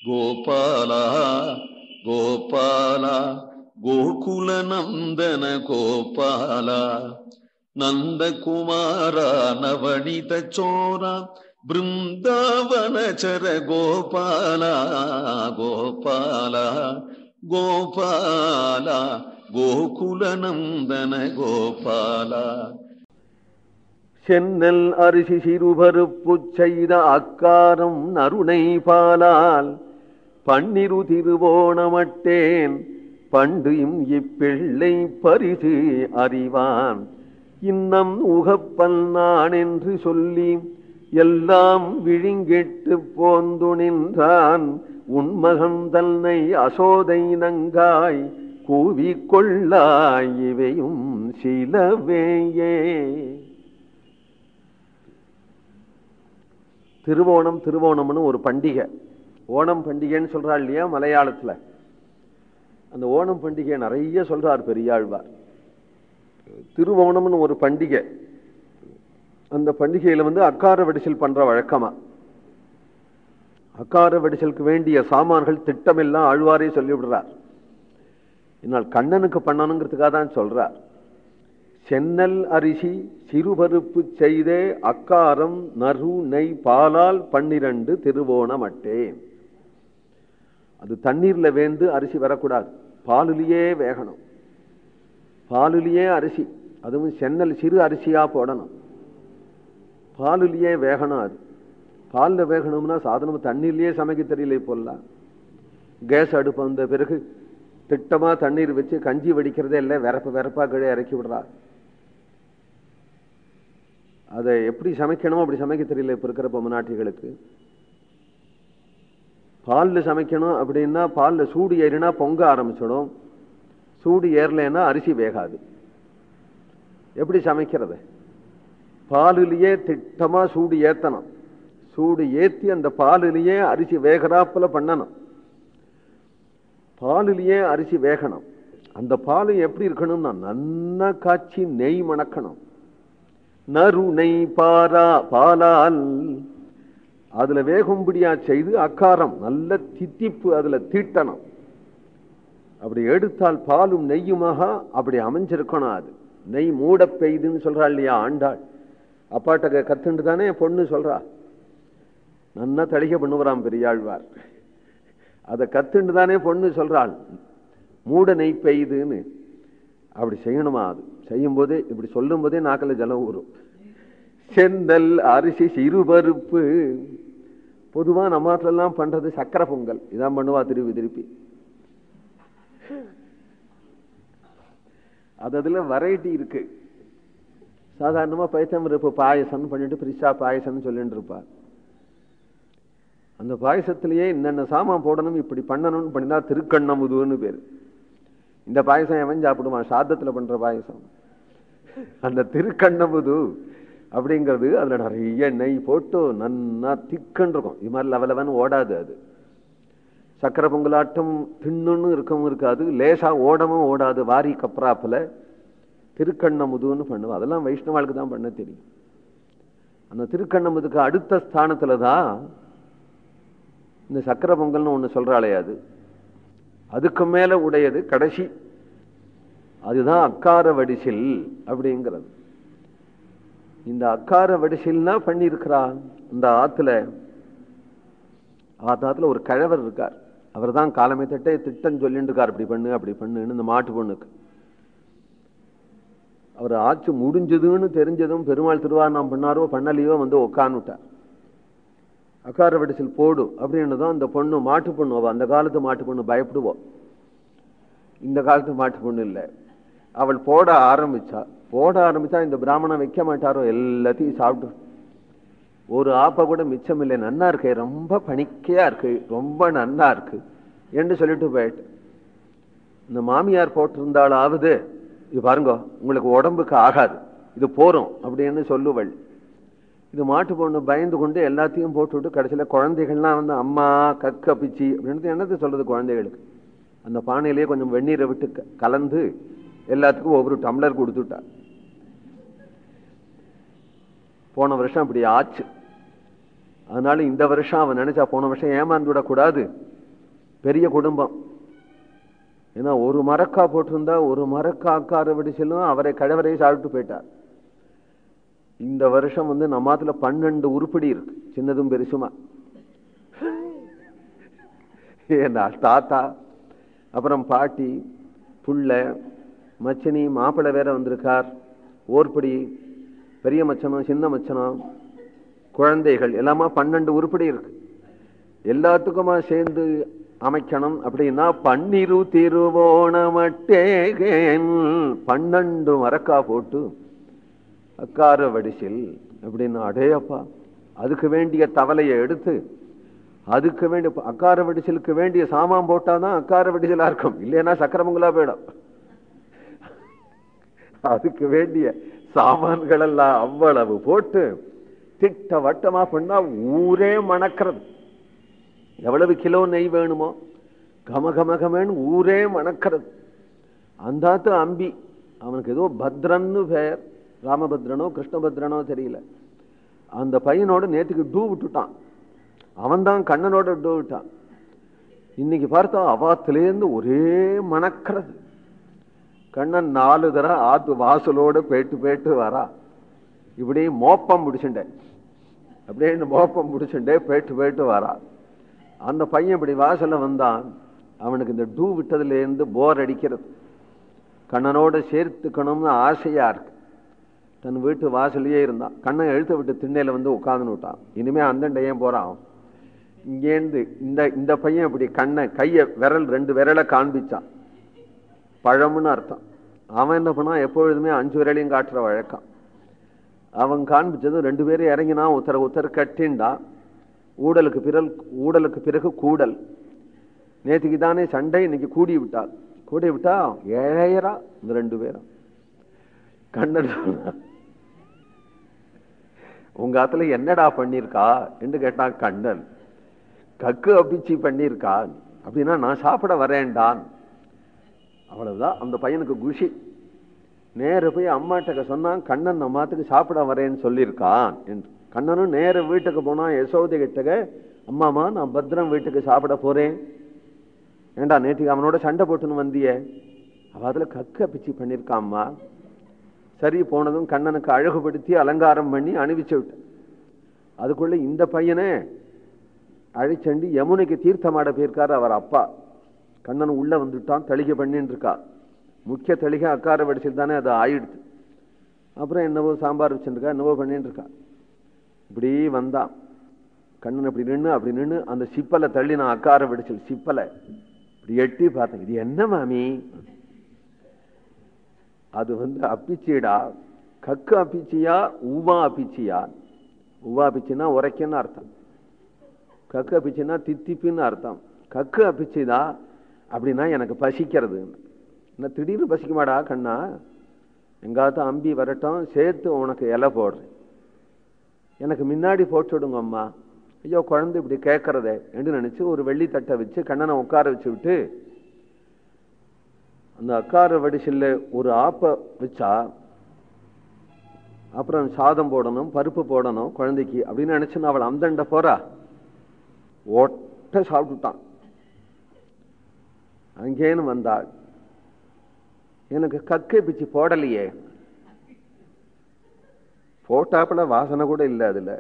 கோபாலா கோபாலா கோகுல நந்தன கோபாலா நந்தகுமாரா நவனித சோரா பிருந்தாவனச்சர கோபாலா கோபாலா கோபாலா கோகுல நந்தன கோபாலா. சென்னல் அரிசி சிறுபருப்பு செய்த அக்காரம் நறுணை பாலால் பன்னிரு திருவோணமட்டேன் பண்டும் இப்பிள்ளை பரிசு அறிவான் இன்னம் உகப்பல் நான் என்று சொல்லி எல்லாம் விழுங்கிட்டு போந்து நின்றான் உன்மகன் தன்னை அசோதை நங்காய் கூவிக்கொள்ளாய் இவையும் சிலவேயே. திருவோணம்னு ஒரு பண்டிகை, ஓணம் பண்டிகைன்னு சொல்றாள் இல்லையா மலையாளத்துல. அந்த ஓணம் பண்டிகை நிறைய சொல்றார் பெரியாழ்வார். திருவோணம்னு ஒரு பண்டிகை, அந்த பண்டிகையில அக்கார வடிசல் பண்ற வழக்கமா. அக்கார வடிசலுக்கு வேண்டிய சாமான்கள் திட்டமெல்லாம் ஆழ்வாரே சொல்லிவிடுறார். என்னால் கண்ணனுக்கு பண்ணணுங்கிறதுக்காக தான் சொல்றார். சென்னல் அரிசி சிறுபருப்பு செய்தே அக்காரம் நறு நெய் பாலால் 12 திருவோணமட்டேன். அது தண்ணீர்ல வேந்து அரிசி வரக்கூடாது, பாலிலேயே வேகணும். பாலிலேயே அரிசி, அதுவும் சென்னல் சிறு அரிசியா போடணும், பாலிலேயே வேகணும். அது பாலில் வேகணும்னா சாதனம் தண்ணீர்லயே சமைக்க தெரியல. இப்போல்லாம் கேஸ் அடுப்பு வந்த பிறகு திட்டமா தண்ணீர் வச்சு கஞ்சி வடிக்கிறதே இல்லை, வெறப்பா கீழே இறக்கி விடுறா. அதை எப்படி சமைக்கணுமோ அப்படி சமைக்க தெரியல இப்ப இருக்கிற பொம்மநாட்டிகளுக்கு. பாலில் சமைக்கணும் அப்படின்னா பாலில் சூடு ஏறினா பொங்க ஆரம்பிச்சிடும், சூடு ஏறலைன்னா அரிசி வேகாது. எப்படி சமைக்கிறது? பாலிலேயே திட்டமா சூடு ஏத்தணும், சூடு ஏத்தி அந்த பாலிலேயே அரிசி வேகறாப்புல பண்ணணும். பாலிலேயே அரிசி வேகணும். அந்த பால் எப்படி இருக்கணும்னா நன்னா காய்ச்சி நெய் மணக்கணும். நறு நெய் பாலால் அதுல வேகும்படியா செய்து அக்காரம் நல்ல தித்திப்பு அதுல தீட்டணும். அப்படி எடுத்தால் பாலும் நெய்யுமாக அப்படி அமைஞ்சிருக்கணும். அது நெய் மூட பெய்துன்னு சொல்றா இல்லையா ஆண்டாள். அப்பாட்ட கத்துண்டு தானே பொண்ணு சொல்றா, நன்னா தளிகை பண்ணுவாராம் பெரியாழ்வார். அதை கத்துண்டு தானே பொண்ணு சொல்றாள், மூட நெய் பெய்துன்னு. அப்படி செய்யணுமா? அது செய்யும் போதே இப்படி சொல்லும் போதே நாக்கில் ஜலம் ஊறும். செந்தல் அரிசி சிறுபருப்பு. பொதுவா நம்ம எல்லாம் பண்றது சக்கரை பொங்கல் இதான் பண்ணுவா திருப்பி. அதுல வெரைட்டி இருக்கு. சாதாரணமா பைத்தம்பருப்பு பாயசம் பண்ணிட்டு பிரிசா பாயசம்னு சொல்லிட்டு இருப்பா. அந்த பாயசத்திலேயே என்னென்ன சாமான் போடணும் இப்படி பண்ணணும்னு பண்ணினா திருக்கண்ணமுதுன்னு பேரு. இந்த பாயசம் எவன் சாப்பிடுவான்? சாதத்துல பண்ற பாயசம். அந்த திருக்கண்ணமுது அப்படிங்கிறது அதுல நிறைய நெய் போட்டு நன்னா திக்கன் இருக்கும். இது மாதிரி லெவலவன் ஓடாது. அது சக்கரை பொங்கலாட்டம் தின்னுன்னு இருக்கவும் இருக்காது, லேசா ஓடவும் ஓடாது. வாரி கப்ராப்புல திருக்கண்ணமுதுன்னு பண்ணுவோம். அதெல்லாம் வைஷ்ணவாளுக்கு தான் பண்ண தெரியும். அந்த திருக்கண்ணமுதுக்கு அடுத்த ஸ்தானத்துலதான் இந்த சக்கரை பொங்கல்னு ஒண்ணு சொல்றாளே, அது அதுக்கு மேல உடையது கடைசி. அதுதான் அக்கார வடிசில் அப்படிங்கிறது. இந்த அக்கார வடிசில்னா பண்ணியிருக்கிறான். இந்த ஆத்துல ஒரு கழவர் இருக்கார். அவர் தான் காலமே தட்டே திட்டம் சொல்லிட்டு இருக்கார், இப்படி பண்ணு அப்படி பண்ணுன்னு இந்த மாட்டு பொண்ணுக்கு. அவர் ஆட்சி முடிஞ்சதுன்னு தெரிஞ்சதும் பெருமாள் திருவாரணம் பண்ணாரோ பண்ணலையோ உட்காந்துட்டார். அக்கார வடிசில் போடு அப்படின்னு தான் அந்த பொண்ணு, மாட்டு பொண்ணு. அந்த காலத்து மாட்டு பொண்ணு பயப்படுவோம், இந்த காலத்து மாட்டு பொண்ணு இல்லை. அவள் போட ஆரம்பிச்சா இந்த பிராமணன் வைக்க மாட்டாரோ, எல்லாத்தையும் சாப்பிட்டு ஒரு ஆப்ப கூட மிச்சம் இல்லை. நன்னா இருக்கு, ரொம்ப பணிக்கையா இருக்கு, ரொம்ப நன்னா இருக்கு என்று சொல்லிட்டு போயிட்டு இந்த மாமியார் போட்டிருந்தாலாவது இது பாருங்க உங்களுக்கு உடம்புக்கு ஆகாது, இது போறோம் அப்படின்னு சொல்லுவள். இது மாட்டு பொண்ணு பயந்து கொண்டு எல்லாத்தையும் போட்டுவிட்டு கடைசியில குழந்தைகள்லாம் அம்மா கக்க பிச்சி அப்படின்னு என்னத்தை சொல்றது குழந்தைகளுக்கு. அந்த பானையிலேயே கொஞ்சம் வெந்நீரை விட்டு கலந்து எல்லாத்துக்கும் ஒவ்வொரு டம்ளர் கொடுத்துட்டா. போன வருஷம் அப்படி ஆச்சு. அதனால இந்த வருஷம் அவன் நினைச்சா போன வருஷம் ஏமாந்து விடக்கூடாது, பெரிய குடும்பம். ஏன்னா ஒரு மரக்கா போட்டிருந்தா ஒரு மரக்கா அக்கார வடிசலும் அவரை கழவரையை சாப்பிட்டு போயிட்டார். இந்த வருஷம் நம்மாத்துல 12 உருப்படி இருக்கு, சின்னதும் பெருசுமா. ஏன்னா தாத்தா, அப்புறம் பாட்டி, புள்ள, மச்சனி, மாப்பிள்ளை வேற வந்திருக்கார், ஓர்படி, பெரிய மச்சனம், சின்ன மச்சனம், குழந்தைகள் எல்லாமா 12 உருப்படி இருக்கு. எல்லாத்துக்குமா சேர்ந்து அமைக்கணும் அப்படின்னா 12 திருவோணமட்டே 12 மரக்கா போட்டு அக்கார வடிசில் அப்படின்னா அடேயப்பா. அதுக்கு வேண்டிய தவளையை எடுத்து அதுக்கு வேண்டிய அக்கார வடிசலுக்கு வேண்டிய சாமான் போட்டாதான் அக்கார வடிசலா இருக்கும், இல்லைன்னா சக்கரமங்களா போயிடும். அதுக்கு வேண்டிய சாமான்கள் எல்லாம் அவ்வளவு போட்டு திட்ட வட்டமா பண்ணா ஊரே மணக்கிறது. எவ்வளவு கிலோ நெய் வேணுமோ கமகமகமேன்னு ஊரே மணக்கிறது. அந்த அம்பி, அவனுக்கு ஏதோ பத்ரன்னு பெயர், ராமபத்ரனோ கிருஷ்ணபத்ரனோ தெரியல. அந்த பையனோட நேற்றுக்கு டூ விட்டுட்டான், அவன் தான் கண்ணனோட டூ விட்டான். இன்னைக்கு பார்த்தா அவாத்திலேருந்து ஒரே மணக்கிறது. கண்ணன் 4 தடவை ஆத்து வாசலோடு போயிட்டு வரா. இப்படி மோப்பம் முடிச்சுட்டேன், அப்படியே மோப்பம் முடிச்சுட்டே போயிட்டு வரா. அந்த பையன் இப்படி வாசல்ல வந்தான். அவனுக்கு இந்த டூ விட்டதுலேருந்து போர் அடிக்கிறது, கண்ணனோட சேர்த்துக்கணும்னு ஆசையா இருக்கு. தன் வீட்டு வாசலையே இருந்தான். கண்ணன் எழுத்த விட்டு திண்ணையில உட்கார்ந்து விட்டான். இனிமே அந்தண்ட ஏன் போறான் இங்கேருந்து. இந்த பையன் இப்படி கைய விரல் 2 விரலை காண்பிச்சான், பழம்னு அர்த்தம். அவன் என்ன பண்ணா, எப்பொழுதுமே 5 விரலையும் காட்டுற வழக்கம். அவன் காண்பிச்சது 2 பேரும் இறங்கினா உத்தர கட்டின்டா. ஊடலுக்கு பிறகு கூடல். நேற்றுக்கு தானே சண்டை, இன்னைக்கு கூடி விட்டா ஏழையரா இந்த 2 பேரும். கண்ணன் உங்க ஆத்துல என்னடா பண்ணிருக்கா என்று கேட்டான் கண்ணன். கக்கு அபிச்சி பண்ணிருக்கான் அப்படின்னா நான் சாப்பிட வரேன்டான். அவ்வளவுதான் அந்த பையனுக்கு குஷி. நேர போய் அம்மாட்ட சொன்னான், கண்ணன் அம்மாத்துக்கு சாப்பிட வரேன்னு சொல்லியிருக்கான் என்று. கண்ணனும் நேர வீட்டுக்கு போனான். யசோதை கிட்டக, அம்மாமா நான் பத்ரம் வீட்டுக்கு சாப்பிட போறேன். ஏண்டா நேற்றுக்கு அவனோட சண்டை போட்டுன்னு வந்திய? அவ அதுல கக்க பிச்சு பண்ணிருக்காம்மா. சரி, போனதும் கண்ணனுக்கு அழகுபடுத்தி அலங்காரம் பண்ணி அணிவிச்சு விட்டு, அதுக்குள்ள இந்த பையனை அழிச்சண்டி யமுனைக்கு தீர்த்தமாட போயிருக்காரு அவர் அப்பா. கண்ணன் உள்ள வந்துட்டான், தளிகை பண்ணிட்டு இருக்கா. முக்கிய தளிகை அக்கார வடிச்சல் தானே, அது ஆயிடுது. அப்புறம் என்னவோ சாம்பார் வச்சுருக்கா, என்னவோ பண்ணிட்டு இருக்கா. இப்படி வந்தான் கண்ணன். அப்படி நின்று அந்த சிப்பலை தள்ளி, நான் அக்கார வடிச்சல் சிப்பலை இப்படி எட்டி பார்த்தேன். இது என்ன மாமி? அது அப்பிச்சிடா. கக்கு அப்பிச்சியா உமா அப்பிச்சியா? உவா பிச்சுன்னா உரைக்கன்னு அர்த்தம், கக்கு அப்பிச்சுன்னா தித்திப்புன்னு அர்த்தம். கக்கு அப்பிச்சுதா அப்படின்னா எனக்கு பசிக்கிறது. என்ன திடீர்னு பசிக்குமாடா கண்ணா? எங்காவது அம்பி வரட்டும், சேர்த்து உனக்கு இலை போடுறேன், எனக்கு முன்னாடி போட்டு விடுங்க அம்மா. ஐயோ குழந்தை இப்படி கேட்கறதே என்று நினைச்சு ஒரு வெள்ளி தட்டை வச்சு கண்ணனை உட்கார வச்சு விட்டு, அந்த அக்கார வடிசில் ஒரு ஆப்ப வச்சா, அப்புறம் சாதம் போடணும், பருப்பு போடணும் குழந்தைக்கு அப்படின்னு நினைச்சுன்னு அவள் அந்தண்ட போறா. ஒட்ட சாப்பிட்டுட்டான். அங்கேன்னு வந்தாள். எனக்கு கக்கை பிச்சு போடலையே. போட்டாப்புல வாசனை கூட இல்லை அதுல.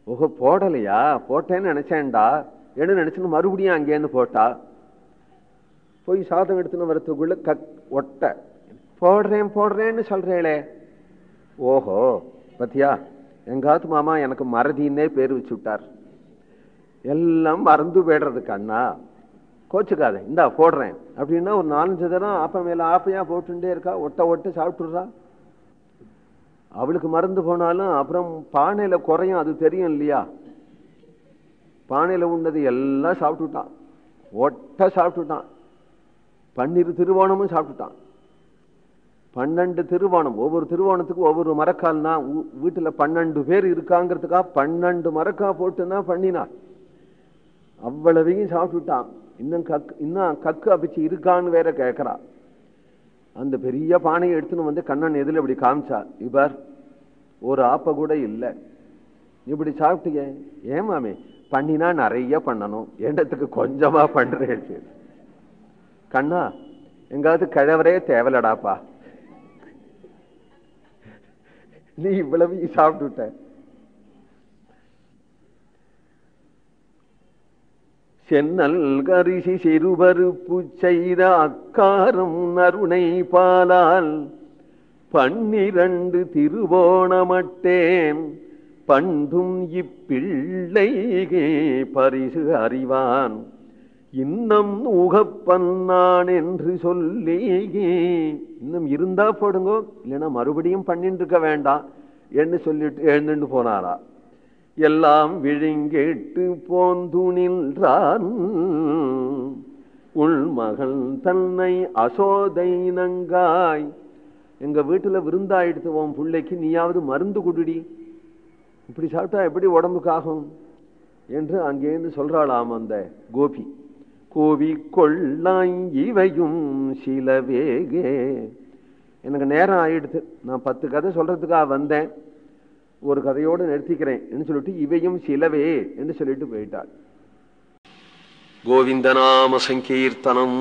ஓஹோ போடலையா? போட்டேன்னு நினைச்சேன்டா என்று நினைச்சுன்னு மறுபடியும் அங்கேன்னு போட்டா. போய் சாதம் எடுத்துன்னு வரத்துக்குள்ள ஒட்ட போடுறேன்னு சொல்றேளே. ஓஹோ பத்தியா, எங்காத்து மாமா எனக்கு மறதின்னே பேர் வச்சு விட்டார். எல்லாம் மறந்து போயிடுறது கண்ணா, கோச்சுக்காத, இந்தா போடுறேன் அப்படின்னா ஒரு 4-5 தரம் ஆப்ப மேல ஆப்பையா போட்டுட்டே இருக்கா. ஒட்ட சாப்பிட்டுடுறா. அவளுக்கு மறந்து போனாலும் அப்புறம் பானையில குறையும், அது தெரியும் இல்லையா? பானையில உண்டது எல்லாம் சாப்பிட்டுட்டான், ஒட்ட சாப்பிட்டுட்டான். 12 திருவோணமும் சாப்பிட்டுட்டான். 12 திருவோணம். ஒவ்வொரு திருவோணத்துக்கு ஒவ்வொரு மரக்கால்னா, வீட்டுல 12 பேர் இருக்காங்கிறதுக்கா 12 மரக்கா போட்டுன்னா பண்ணினான். அவ்வளவையும் சாப்பிட்டுட்டான். இன்னும் கக்கு அபிச்சு இருக்கான்னு வேற கேட்கறா. அந்த பெரிய பானையை எடுத்துன்னு கண்ணன் எதில் இப்படி காமிச்சா, இவர் ஒரு ஆப்ப கூட இல்லை, இப்படி சாப்பிட்டீங்க. ஏமாமே பண்ணினா நிறைய பண்ணணும், எண்ணத்துக்கு கொஞ்சமா பண்றேன். கண்ணா எங்காவது கிழவரே தேவலடாப்பா, நீ இவ்வளவு சாப்பிட்டு. சென்னல் கரிசி சிறுபருப்பு செய்த அக்காரம் அருணை பாலால் 12 திருவோணமட்டேன் பண்டும் இப்பிள்ளைகே பரிசு அறிவான் இன்னும் உகப்பன் நான் என்று சொல்லி. இன்னும் இருந்தா போடுங்கோ, இல்லைன்னா மறுபடியும் பண்ணிட்டு இருக்க வேண்டாம் என்று சொல்லிட்டு எழுந்துட்டு போனாரா. எல்லாம் விழுங்கேட்டு போந்துணின்றான் உள் மகள் தன்னை அசோதை நங்காய். எங்க வீட்டுல விருந்தாயிடுத்து உன் பிள்ளைக்கு, நீயாவது மருந்து குடுடி, இப்படி சாப்பிட்டா எப்படி உடம்புக்காகும் என்று அங்கேருந்து சொல்றாளாம் அந்த கோபி. கோவி கொள்ளாய் இவையும் சில வேகே. எனக்கு நேரம் ஆயிடுத்து, நான் 10 கதை சொல்றதுக்காக வந்தேன், ஒரு கதையோடு நிறுத்திக்கிறேன் என்று சொல்லிட்டு இவையும் சிலவே என்று சொல்லிட்டு போயிட்டாள். கோவிந்த நாம சங்கீர்த்தனம்.